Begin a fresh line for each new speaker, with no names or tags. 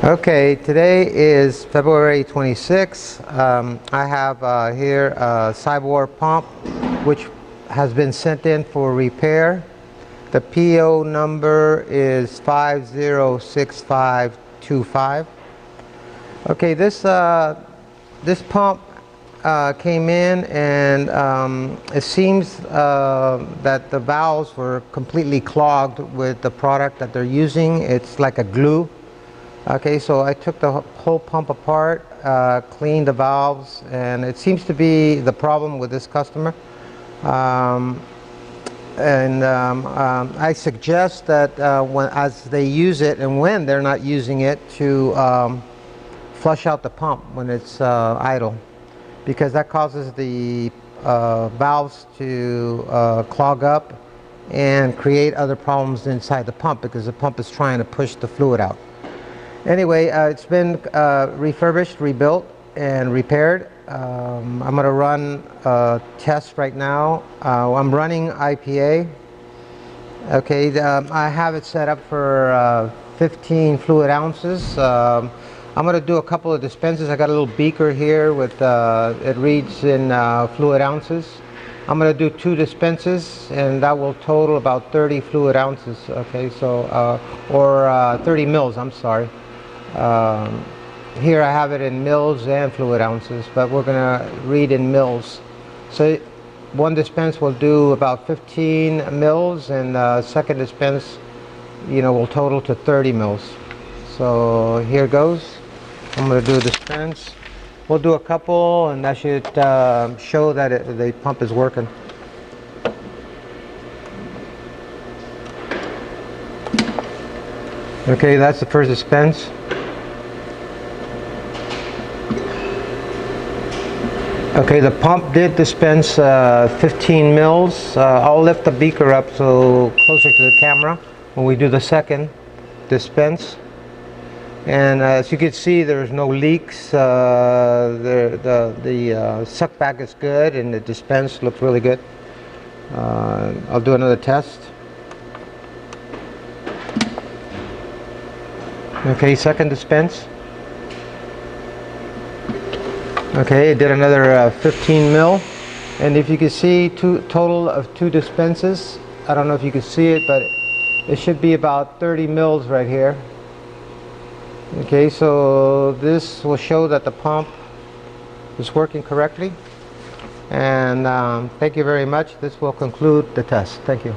Okay, today is February 26th. I have here a Cybor pump which has been sent in for repair. The PO number is 506525. Okay, this pump came in, and it seems that the valves were completely clogged with the product that they're using. It's like a glue. Okay, so I took the whole pump apart, cleaned the valves, and it seems to be the problem with this customer. I suggest that as they use it and when they're not using it, to flush out the pump when it's idle, because that causes the valves to clog up and create other problems inside the pump, because the pump is trying to push the fluid out. Anyway, it's been refurbished, rebuilt, and repaired. I'm going to run a test right now. I'm running IPA. Okay, I have it set up for 15 fluid ounces. I'm going to do a couple of dispenses. I got a little beaker here with it reads in fluid ounces. I'm going to do 2 dispenses, and that will total about 30 fluid ounces. Okay, so or 30 mils. I'm sorry. Here I have it in mils and fluid ounces, but we're going to read in mils. So one dispense will do about 15 mils, and the second dispense, will total to 30 mils. So here goes. I'm going to do a dispense. We'll do a couple, and that should show that the pump is working. Okay, that's the first dispense. Okay, the pump did dispense 15 mils. I'll lift the beaker up so closer to the camera when we do the second dispense. And as you can see, there's no leaks. The suck back is good, and the dispense looks really good. I'll do another test. Okay, second dispense. Okay, it did another 15 mil, and if you can see, total of 2 dispenses. I don't know if you can see it, but it should be about 30 mils right here. Okay, so this will show that the pump is working correctly, and thank you very much. This will conclude the test. Thank you.